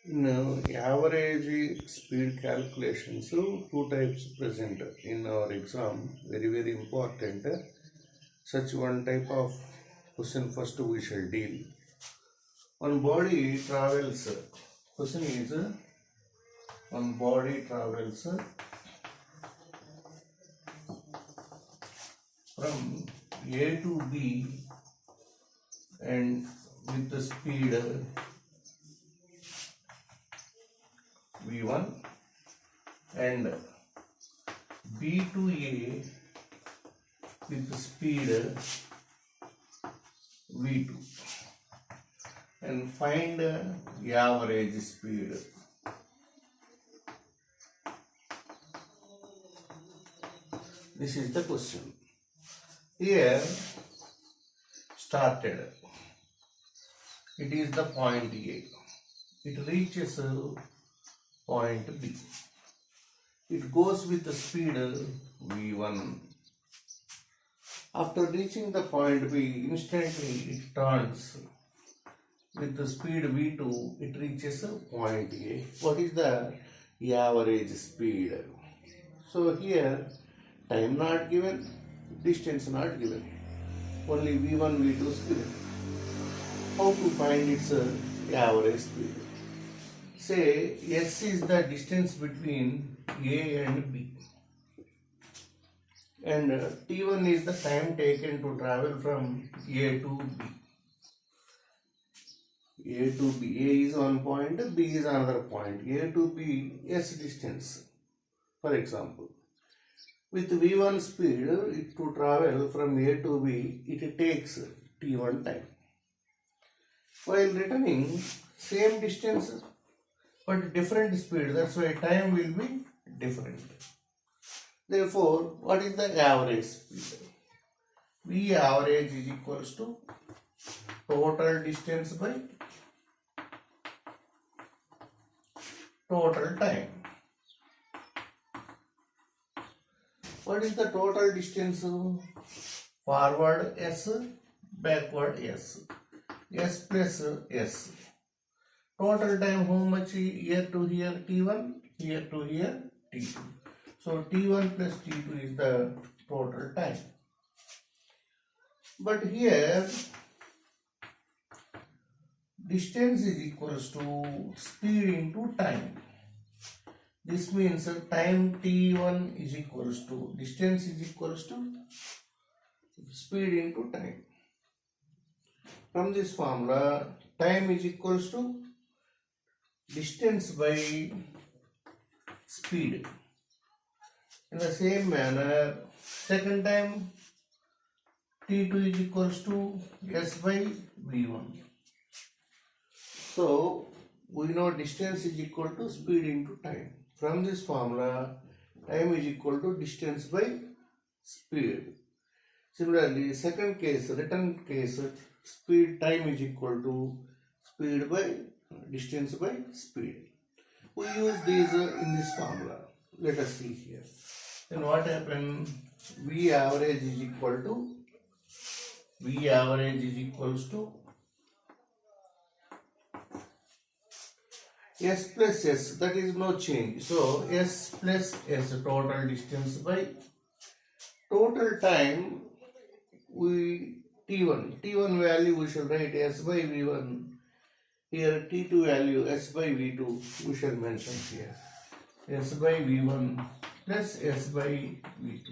In average speed calculation, so two types present in our exam, very important. Such one type of question first we shall deal. One body travels. Question is one body travels from A to B and with the speed v1 and B to A with the speed v2 and find average speed. This is the question. Here started. It is the point A. It reaches point B. It goes with the speed v1. After reaching the point B, instantly it turns with the speed v2. It reaches point A. What is the average speed? So here time not given, distance not given. Only v1, v2 is given. How to find its average speed? Say S is the distance between A and B, and T1 is the time taken to travel from A to B. A to B, A is one point, B is another point. A to B, S distance. For example, with V1 speed, to travel from A to B, it takes T1 time. While returning, same distance but different speed, that's why time will be different. Therefore, what is the average speed? V average is equals to total distance by total time. What is the total distance? Forward S, backward S. S plus S. Total time how much? Here to here T1, here to here T2. So T1 plus T2 is the total time. But here distance is equals to speed into time. This means time T1 is equals to distance is equals to speed into time. From this formula, time is equals to distance by speed. In the same manner, second time T2 is equals to S by V1. So we know distance is equal to speed into time. From this formula, time is equal to distance by speed. Similarly, second case, return case, speed time is equal to speed by distance by speed. We use these in this formula. Let us see here. Then what happens? V average is equal to S plus S, that is no change. So S plus S, total distance by total time, T1 value we shall write S by V1. Here T2 value S by V2 we shall mention here. S by V1 plus S by V2.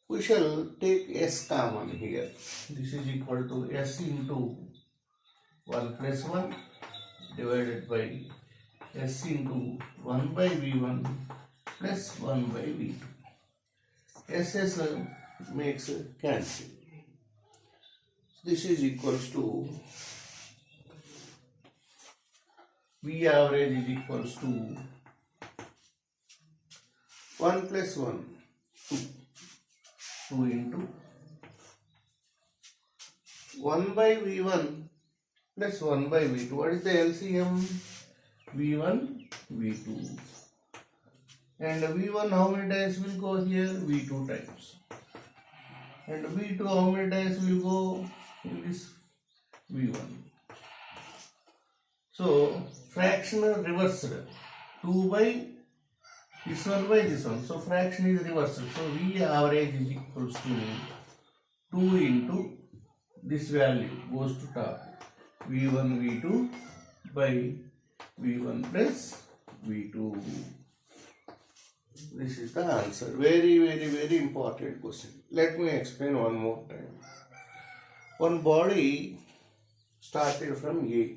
We shall take S common here. This is equal to S into 1 plus 1 divided by S into 1 by V1 plus 1 by V2. SS makes cancel. This is equals to V average is equals to 1 plus 1, 2. 2 into 1 by V1 plus 1 by V2. What is the LCM? V1, V2. And V1 how many times will go here? V2 times. And V2 how many times will go in this V1? So fraction reversed. 2 by this one by this one. So fraction is reversed. So V average is equals to 2 into this value goes to top. V1 V2 by V1 plus V2. This is the answer. Very, very, very important question. Let me explain one more time. One body started from A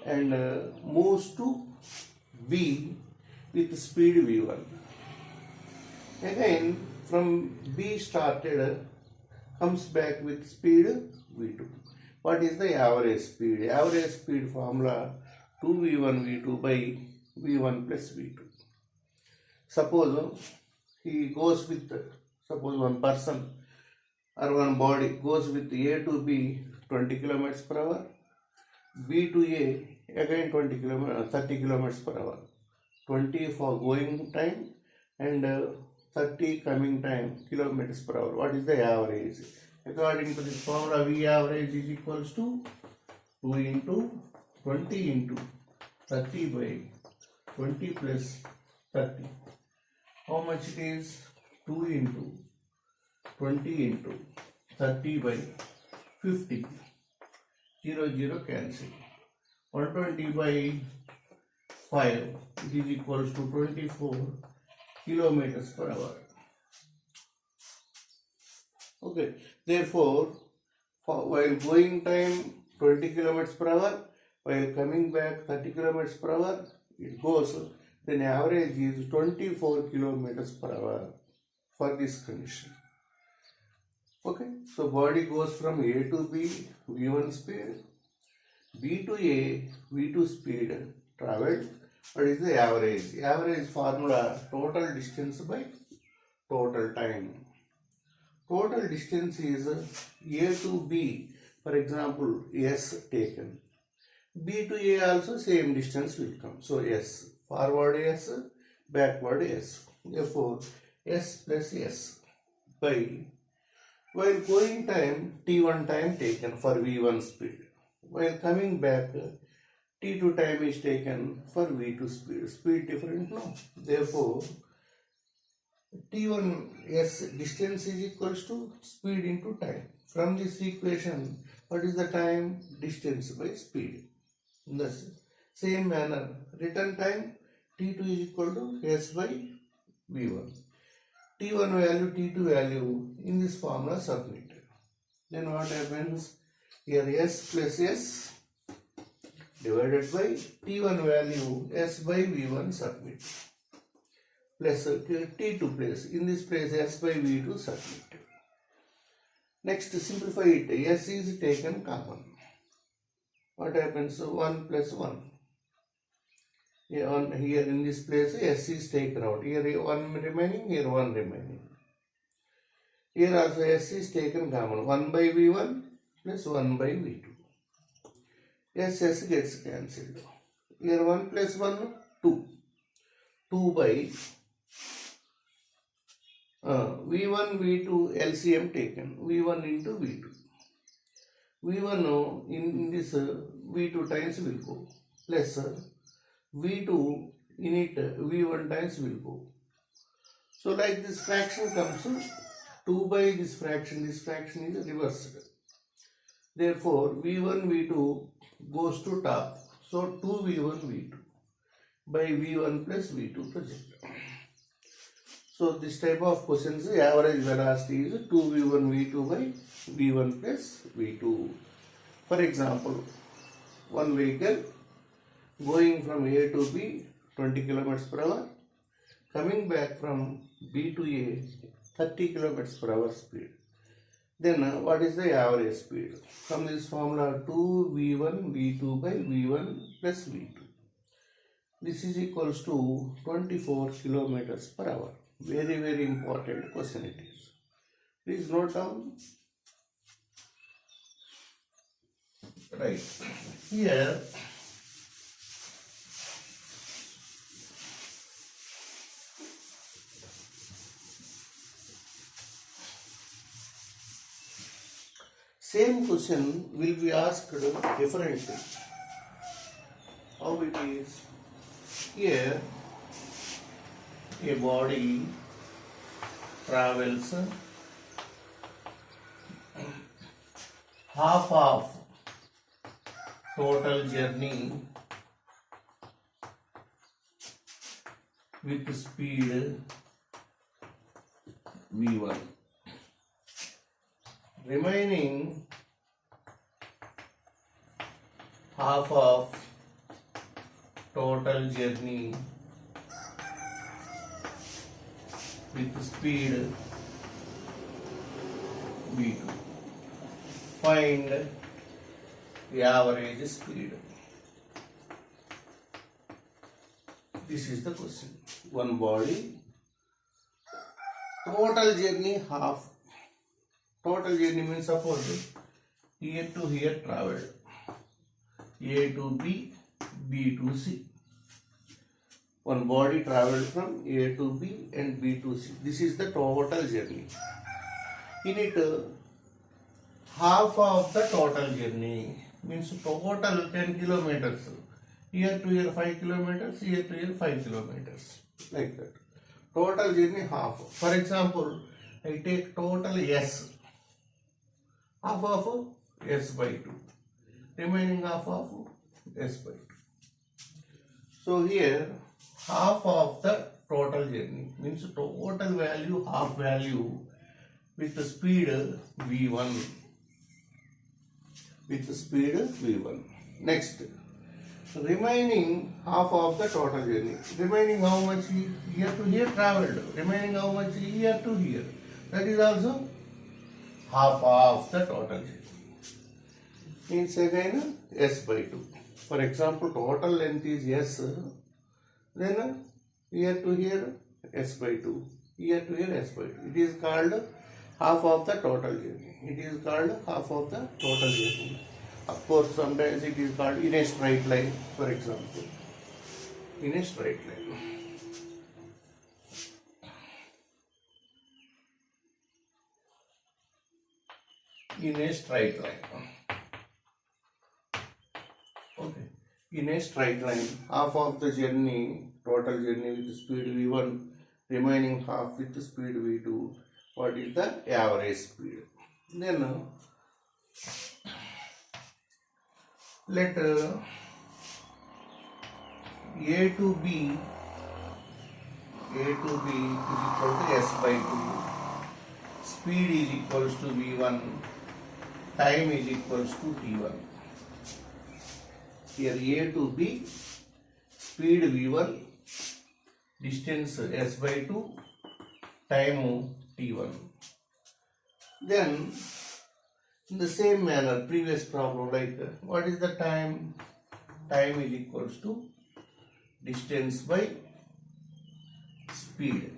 and moves to B with speed V1. Again, from B started, comes back with speed V2. What is the average speed? Average speed formula 2V1 V2 by V1 plus V2. Suppose he goes with, suppose one person or one body goes with A to B 20 kilometers per hour, B to A again 30 kilometers per hour. 20 for going time and 30 coming time kilometers per hour. What is the average? According to this formula, V average is equals to 2 into 20 into 30 by 20 plus 30. How much it is? 2 into 20 into 30 by 50. 0, 0 cancel. 120 by 5, it is equals to 24 kilometers per hour. Okay, therefore, while going time 20 kilometers per hour, while coming back 30 kilometers per hour, it goes, then average is 24 kilometers per hour for this condition. Okay, so body goes from A to B, V1 speed, B to A, V2 speed traveled. What is the average? Average formula total distance by total time. Total distance is A to B, for example, S taken. B to A also same distance will come. So S, forward S, backward S. Therefore, S plus S by, while going time, T1 time taken for V1 speed. While coming back, T2 time is taken for V2 speed. Speed different, no? Therefore, T1 S distance is equals to speed into time. From this equation, what is the time? Distance by speed. In the same manner, return time T2 is equal to S by V1. T1 value, T2 value in this formula submit. Then what happens? Here S plus S divided by T1 value S by V1 submit. Plus T2 place. In this place S by V2 submit. Next simplify it. S is taken common. What happens? 1 plus 1. Here in this place S is taken out. Here 1 remaining, here 1 remaining. Here also S is taken common. 1 by V1 plus 1 by V2. S gets cancelled. Here 1 plus 1, 2. 2 by V1, V2 LCM taken. V1 into V2. V1 in this V2 times will go. Plus V2 in it V1 times will go. So like this fraction comes, 2 by this fraction is reversed. Therefore V1, V2 goes to top. So 2V1, V2 by V1 plus V2 project. So this type of questions, average velocity is 2V1, V2 by V1 plus V2. For example, one vehicle going from A to B 20 kilometers per hour, coming back from B to A 30 kilometers per hour speed. Then what is the average speed? From this formula 2V1 V2 by V1 plus V2. This is equals to 24 kilometers per hour. Very, very important question it is. Please note down. Right. Here same question will be asked differently. How it is? Here, a body travels half of total journey with speed v1. Remaining half of total journey with speed v2. Find the average speed. This is the question. One body, total journey half. Total journey means suppose here to here traveled, A to B, B to C. One body traveled from A to B and B to C. This is the total journey. In it, half of the total journey means total 10 kilometers. Here to here 5 kilometers, here to here 5 kilometers. Like that. Total journey half. For example, I take total S. Half of S by 2. Remaining half of S by 2. So here half of the total journey means total value, half value with the speed v1. With the speed v1. Next, remaining half of the total journey. Remaining how much here to here traveled. Remaining how much here to here. That is also half of the total journey. Means again S by 2. For example, total length is S. Then here to here S by 2. Here to here S by 2. It is called half of the total journey. It is called half of the total journey. Of course, sometimes it is called in a straight line, for example. In a straight line. In a straight line. Okay. In a straight line, half of the journey, total journey with speed v1, remaining half with speed v2. What is the average speed? Then let A to B is equal to S by 2. Speed is equals to v1. Time is equals to t1. Here A to B, speed v1, distance S by 2, time t1. Then in the same manner, previous problem, like what is the time? Time is equals to distance by speed.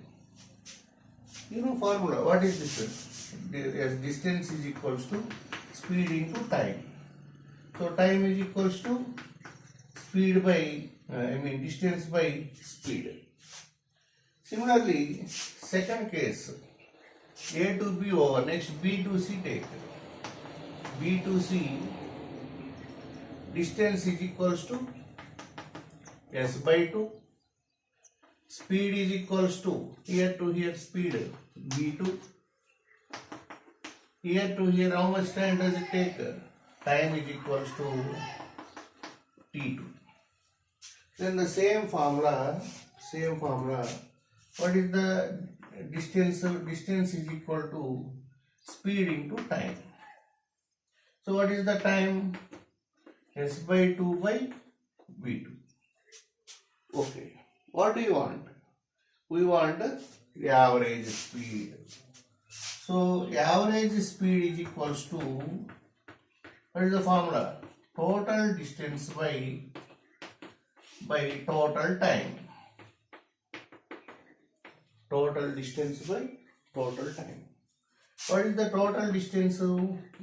You know formula, what is this? Distance is equals to speed into time. So time is equals to speed by, distance by speed. Similarly, second case, A to B over, next B to C take. B to C, distance is equals to S by 2. Speed is equals to, here to here speed, V2. Here to here, how much time does it take? Time is equals to T2. Then the same formula, what is the distance? Distance is equal to speed into time. So what is the time? S by 2 by V2. Okay. What do you want? We want the average speed. So average speed is equals to, what is the formula? Total distance by total time. Total distance by total time. What is the total distance?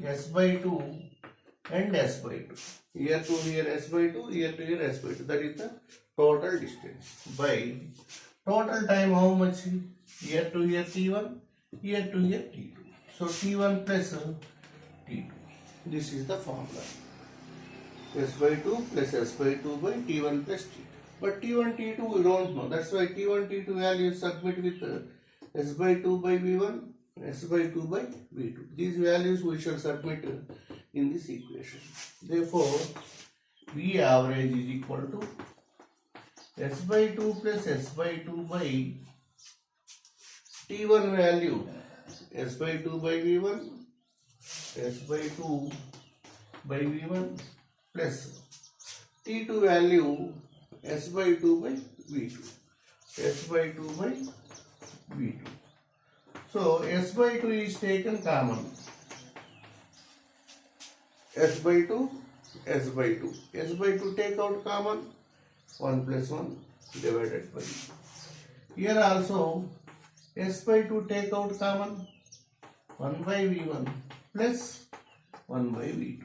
S by 2 and S by 2. Here to here S by 2, here to here S by 2. That is the total distance by total time. How much? Here to here T1, here to here T2. So T1 plus T2. This is the formula. S by 2 plus S by 2 by T1 plus T2. But T1, T2 we don't know. That's why T1, T2 values submit with S by 2 by V1, S by 2 by V2. These values we shall submit in this equation. Therefore, V average is equal to S by 2 plus S by 2 by T1 value S by 2 by V1, S by 2 by V1 plus T2 value S by 2 by V2, S by 2 by V2. So S by 2 is taken common. S by 2, S by 2. S by 2 take out common, 1 plus 1 divided by. Here also S by 2 take out common, 1 by V1 plus 1 by V2.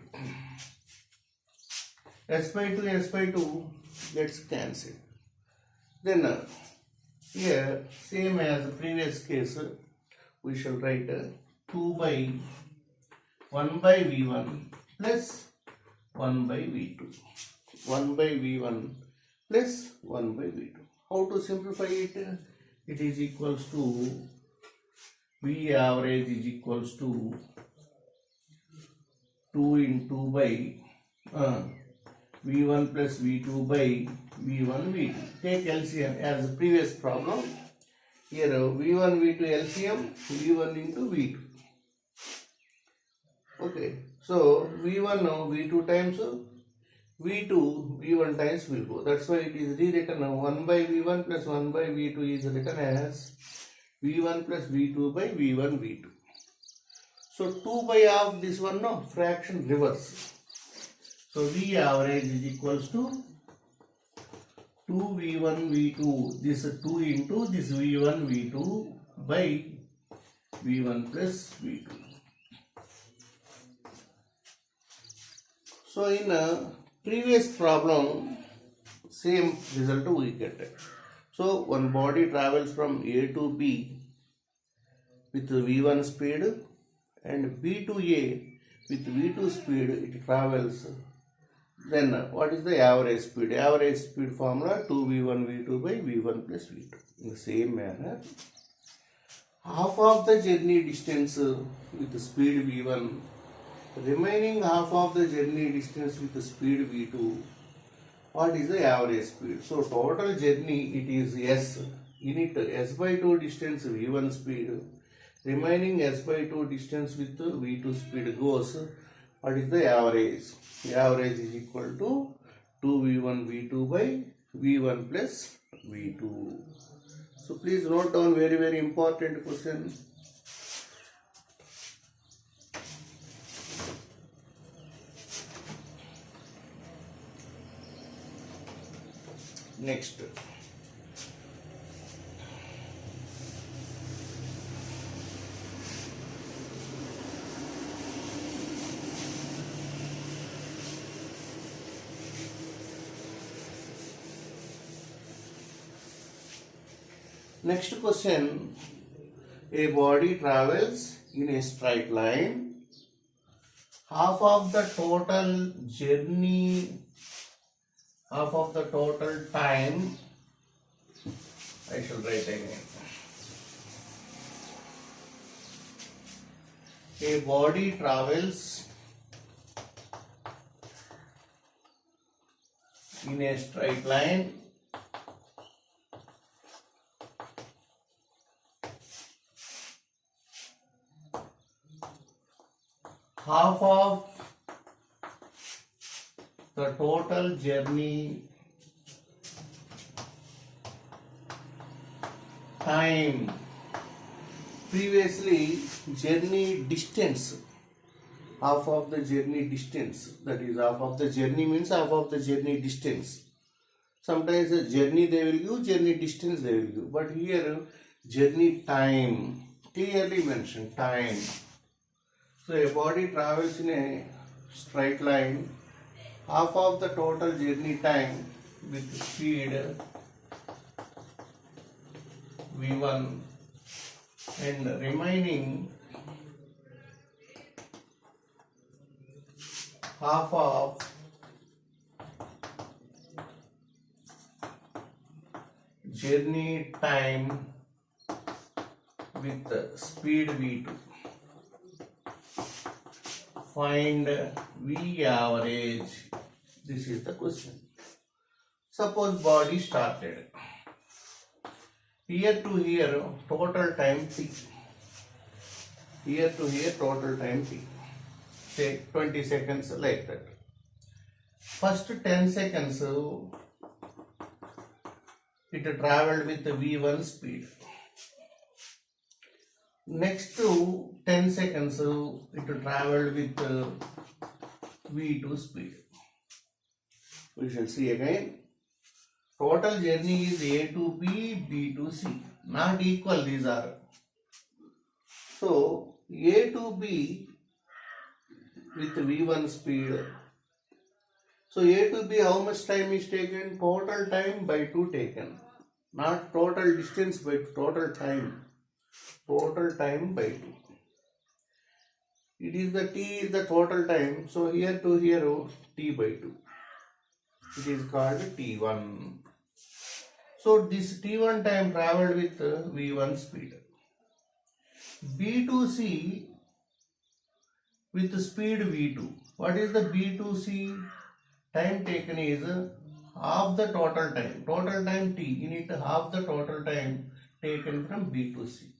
S by 2 gets cancelled. Then here, same as the previous case, we shall write 2 by 1 by V1 plus 1 by V2. 1 by V1 plus 1 by V2. How to simplify it? It is equals to V average is equals to 2 into by V1 plus V2 by V1 V2. Take LCM as the previous problem. Here V1 V2 LCM V1 into V2. Okay. So V1 V2 times V2 V1 times V2. That's why it is rewritten 1 by V1 plus 1 by V2 is written as V1 plus V2 by V1 V2. So 2 by of this one fraction reverse. So V average is equals to 2 V1 V2. This 2 into this V1 V2 by V1 plus V2. So in a previous problem, same result we get. So one body travels from A to B with V1 speed and B to A with V2 speed it travels. Then what is the average speed? Average speed formula 2V1 V2 by V1 plus V2. In the same manner, half of the journey distance with the speed V1, remaining half of the journey distance with the speed V2, what is the average speed? So total journey it is S. In it S by 2 distance V1 speed, remaining S by 2 distance with V2 speed goes. What is the average? The average is equal to 2V1 V2 by V1 plus V2. So please note down very important question. Next. Next question, a body travels in a straight line, half of the total journey, half of the total time, I shall write again. A body travels in a straight line, half of the total journey time. Previously journey distance, half of the journey distance, that is half of the journey means half of the journey distance. Sometimes the journey they will give, journey distance they will give, but here journey time, clearly mentioned time. So a body travels in a straight line, half of the total journey time with speed V1 and remaining half of journey time with speed v2. Find v average. This is the question. Suppose body started. Here to here total time t. Here to here total time t. Say 20 seconds like that. First 10 seconds it traveled with v1 speed. Next to 10 seconds it traveled with v2 speed. We shall see again. Total journey is a to b, b to c. Not equal, these are. So a to b with v1 speed. So a to b, how much time is taken? Total time by 2 taken. Not total distance by total time. Total time by 2. It is the t is the total time. So here to here t by 2. It is called t1. So this t1 time traveled with v1 speed. b2c with speed v2. What is the b2c? Time taken is half the total time. Total time t, you need half the total time taken from b2c.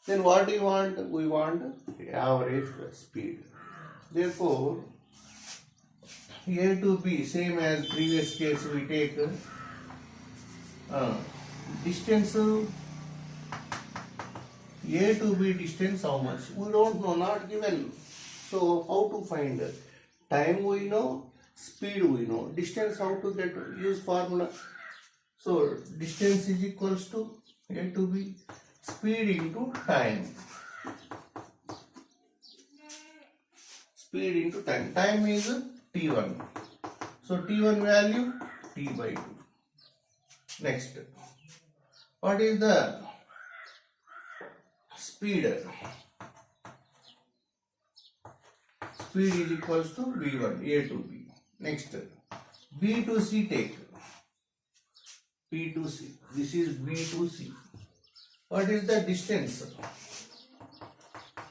Then what do you want? We want average speed. Therefore, a to b, same as previous case, we take distance a to b distance how much? We don't know, not given. So how to find? Time we know, speed we know. Distance how to get? Use formula. So distance is equals to a to b speed into time. Speed into time. Time is t1. So t1 value t by 2. Next, what is the speed? Speed is equals to v1, a to b. Next, b to c take. b to c. This is b to c. What is the distance?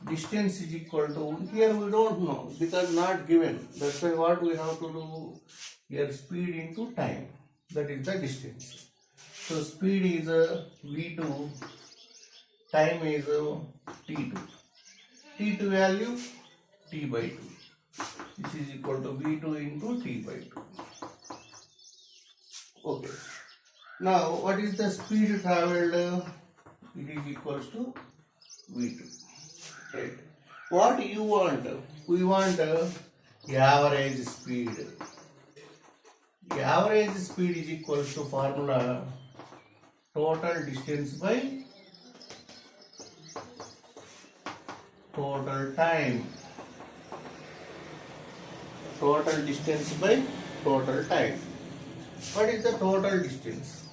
Distance is equal to, here we don't know because not given. That's why what we have to do here, speed into time. That is the distance. So speed is v2, time is t2. t2 value t by 2. This is equal to v2 into t by 2. Okay. Now what is the speed traveled? It is equals to v2. Right. What you want? We want average speed. The average speed is equals to formula total distance by total time. Total distance by total time. What is the total distance?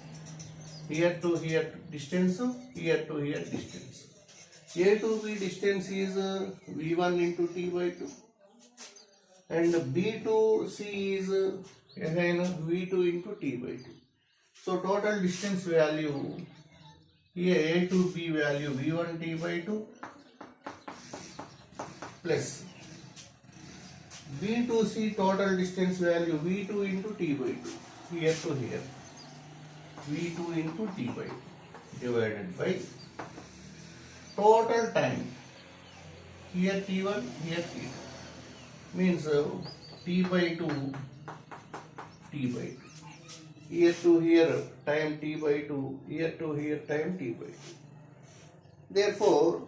Here to here distance, here to here distance. A to B distance is v1 into t by 2 and B to C is again v2 into t by 2. So total distance value here A to B value v1 t by 2 plus B to C total distance value v2 into t by 2 here to here v2 into t by 2 divided by total time. Here t1, here t2 means t by 2, t by 2. Here to here time t by 2, here to here time t by 2. Therefore,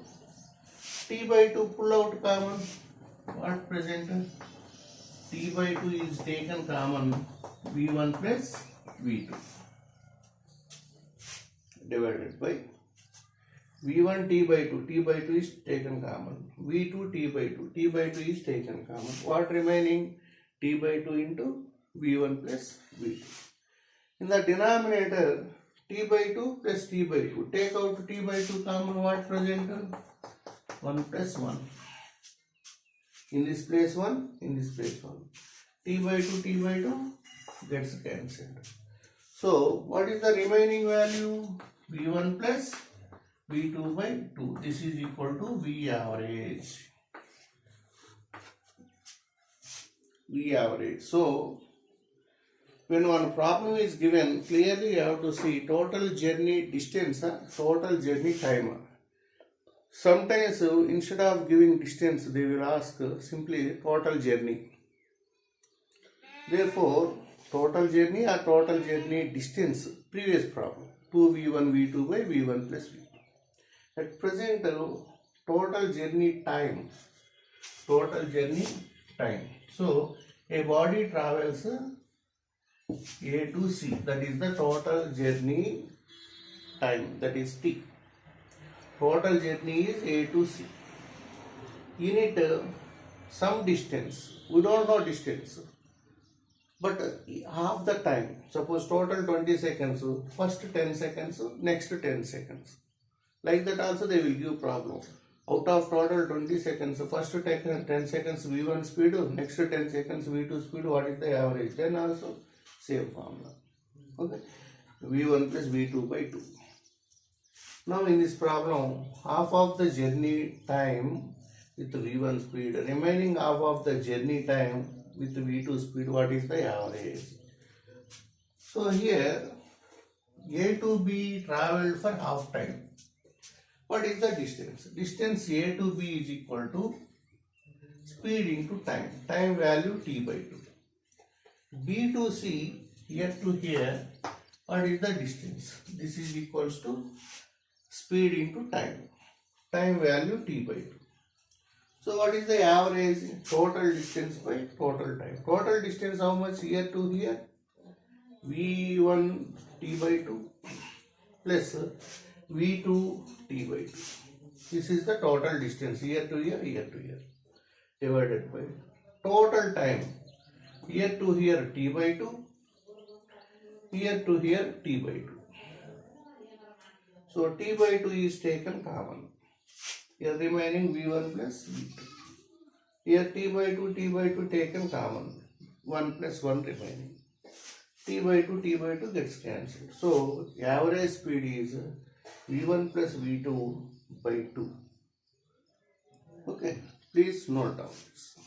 t by 2 pull out common. What present? T by 2 is taken common, v1 plus v2 divided by v1 t by 2, t by 2 is taken common, v2 t by 2, t by 2 is taken common. What remaining? T by 2 into v1 plus v2. In the denominator, t by 2 plus t by 2. Take out t by 2 common, what present? 1 plus 1. In this place 1, in this place 1. T by 2 gets cancelled. So what is the remaining value? V1 plus V2 by 2. This is equal to V average. V average. So when one problem is given, clearly you have to see total journey distance, total journey time. Sometimes instead of giving distance, they will ask simply total journey. Therefore, total journey or total journey distance, previous problem, 2V1 V2 by V1 plus V2. At present, total journey time. So, a body travels A to C, that is the total journey time, that is T. Total journey is A to C. In it, some distance, we don't know distance, but half the time, suppose total 20 seconds, first 10 seconds, next 10 seconds. Like that also they will give problem. Out of total 20 seconds, first 10 seconds V1 speed, next 10 seconds V2 speed, what is the average? Then also same formula. Okay, V1 plus V2 by 2. Now in this problem, half of the journey time with V1 speed, remaining half of the journey time with V2 speed, what is the average? So here A to B traveled for half time. What is the distance? Distance A to B is equal to speed into time. Time value T by 2. B to C, here to here, what is the distance? This is equals to speed into time. Time value T by 2. So what is the average? Total distance by total time. Total distance how much? Here to here? V1 T by 2 plus V2 T by 2. This is the total distance here to here divided by total time here to here T by 2, here to here T by 2. So T by 2 is taken common. Here remaining V1 plus V2. Here T by 2 taken common. 1 plus 1 remaining. T by 2 gets cancelled. So average speed is V1 plus V2 by 2. Okay, please note down this.